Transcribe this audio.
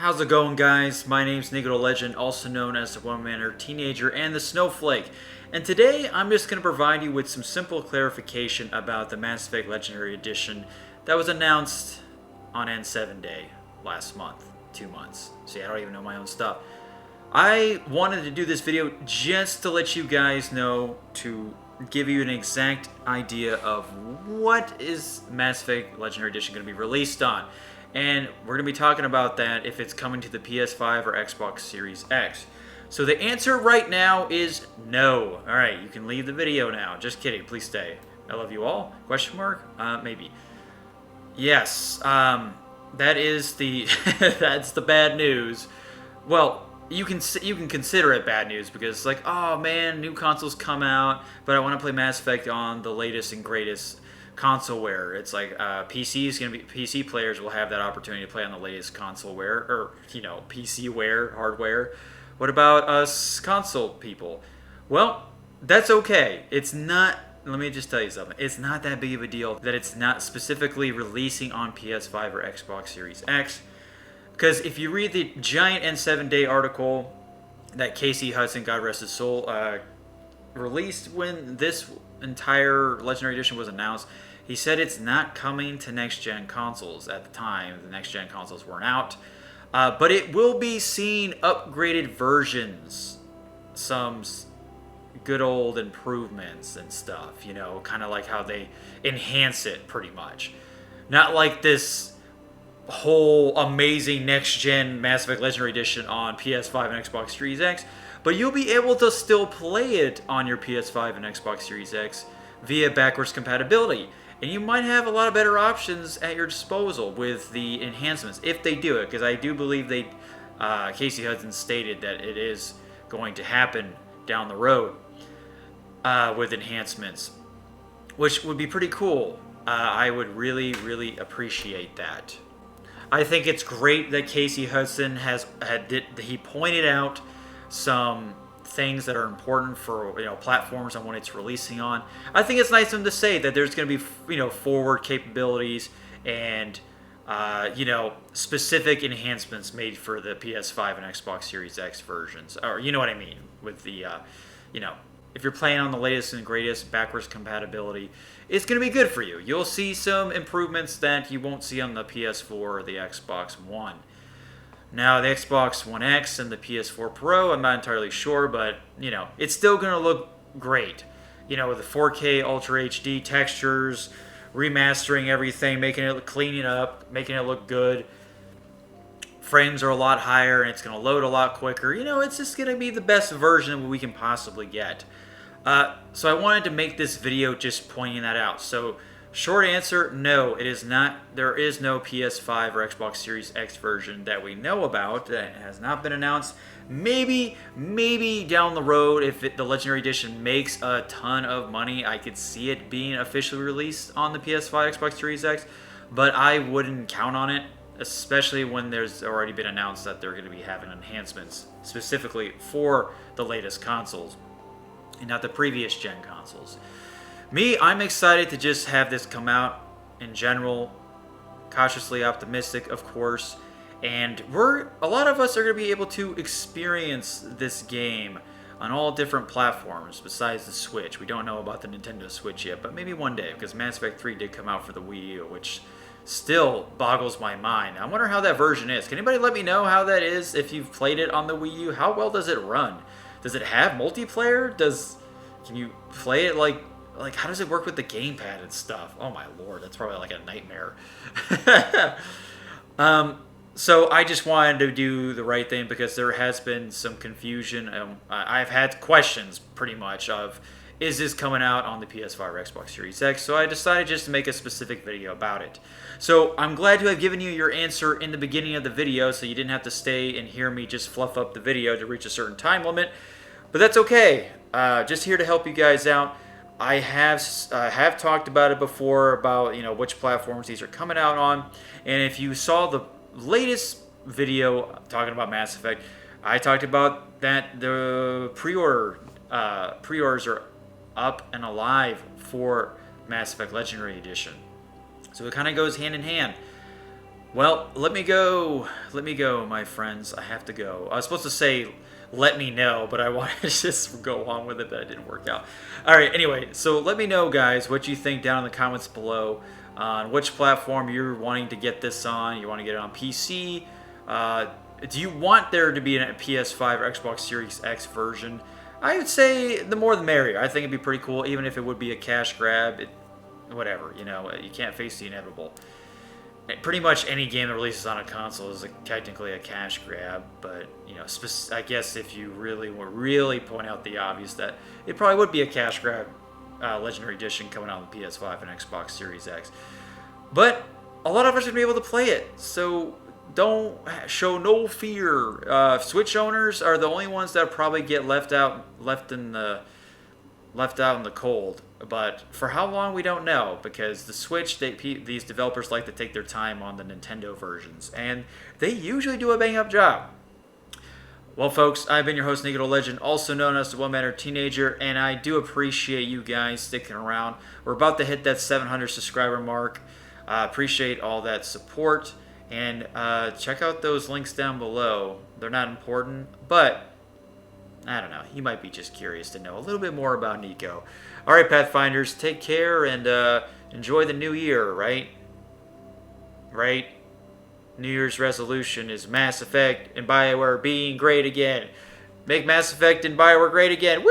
How's it going, guys? My name's NikoTheLegend, also known as the One-Manner Teenager and the Snowflake. And today, I'm just going to provide you with some simple clarification about the Mass Effect Legendary Edition that was announced on N7 Day last month, 2 months. See, I don't even know my own stuff. I wanted to do this video just to let you guys know, to give you an exact idea of what is Mass Effect Legendary Edition going to be released on. And we're going to be talking about that, if it's coming to the PS5 or Xbox Series X. So the answer right now is no. Alright, you can leave the video now. Just kidding, please stay. I love you all? Question mark? Maybe. Yes, that is the that's the bad news. Well, you can consider it bad news because it's like, oh man, new consoles come out, but I want to play Mass Effect on the latest and greatest consoleware. It's like PC players will have that opportunity to play on the latest consoleware, or PCware hardware. What about us console people? Well, that's okay. It's not. Let me just tell you something. It's not that big of a deal that it's not specifically releasing on PS5 or Xbox Series X. Because if you read the giant N7 Day article that Casey Hudson, God rest his soul, released when this entire Legendary Edition was announced, he said it's not coming to next-gen consoles at the time. The next-gen consoles weren't out. But it will be seeing upgraded versions, some good old improvements and stuff, kind of like how they enhance it pretty much. Not like this whole amazing next-gen Mass Effect Legendary Edition on PS5 and Xbox Series X, but you'll be able to still play it on your PS5 and Xbox Series X via backwards compatibility. And you might have a lot of better options at your disposal with the enhancements, if they do it, because I do believe Casey Hudson stated that it is going to happen down the road with enhancements, which would be pretty cool. I would really, really appreciate that. I think it's great that Casey Hudson he pointed out some things that are important for platforms and what it's releasing on. I think it's nice of him to say that there's going to be forward capabilities and specific enhancements made for the PS5 and Xbox Series X versions, or you know what I mean, with the if you're playing on the latest and greatest backwards compatibility, it's going to be good for you. You'll see some improvements that you won't see on the PS4 or the Xbox One. Now, the Xbox One X and the PS4 Pro, I'm not entirely sure, but, it's still going to look great. With the 4K Ultra HD textures, remastering everything, cleaning up, making it look good. Frames are a lot higher, and it's going to load a lot quicker. It's just going to be the best version we can possibly get. So I wanted to make this video just pointing that out. So, short answer, no, it is not. There is no PS5 or Xbox Series X version that we know about. That has not been announced. Maybe down the road, if the Legendary Edition makes a ton of money, I could see it being officially released on the PS5, Xbox Series X. But I wouldn't count on it, especially when there's already been announced that they're going to be having enhancements specifically for the latest consoles and not the previous gen consoles. I'm excited to just have this come out in general, cautiously optimistic, of course, and a lot of us are going to be able to experience this game on all different platforms besides the Switch. We don't know about the Nintendo Switch yet, but maybe one day, because Mass Effect 3 did come out for the Wii U, which still boggles my mind. I wonder how that version is. Can anybody let me know how that is if you've played it on the Wii U? How well does it run? Does it have multiplayer? Can you play it like how does it work with the gamepad and stuff? Oh my lord, that's probably like a nightmare. So I just wanted to do the right thing because there has been some confusion. I've had questions pretty much of, is this coming out on the PS5 or Xbox Series X? So I decided just to make a specific video about it. So I'm glad to have given you your answer in the beginning of the video so you didn't have to stay and hear me just fluff up the video to reach a certain time limit. But that's okay. Just here to help you guys out. I have talked about it before, about which platforms these are coming out on. And if you saw the latest video talking about Mass Effect, I talked about that the pre-orders are up and alive for Mass Effect Legendary Edition. So it kind of goes hand in hand. Well, let me go. Let me go, my friends. I have to go. I was supposed to say, let me know, but I wanted to just go on with it, but it didn't work out. All right, anyway, so let me know, guys, what you think down in the comments below on which platform you're wanting to get this on. You want to get it on PC? Do you want there to be a PS5 or Xbox Series X version? I would say the more the merrier. I think it'd be pretty cool, even if it would be a cash grab. Whatever, you can't face the inevitable. Pretty much any game that releases on a console is technically a cash grab, but I guess if you really point out the obvious, that it probably would be a cash grab Legendary Edition coming out on the PS5 and Xbox Series X. But a lot of us are gonna be able to play it, so don't show no fear. Switch owners are the only ones that probably get left out in the cold. But for how long, we don't know, because the Switch, these developers like to take their time on the Nintendo versions, and they usually do a bang-up job. Well, folks, I've been your host, NikoTheLegend, also known as the One-Manner Teenager, and I do appreciate you guys sticking around. We're about to hit that 700 subscriber mark. Appreciate all that support, and check out those links down below. They're not important, but I don't know. You might be just curious to know a little bit more about Nico. All right, Pathfinders, take care and enjoy the new year, right? Right? New Year's resolution is Mass Effect and BioWare being great again. Make Mass Effect and BioWare great again. Woo!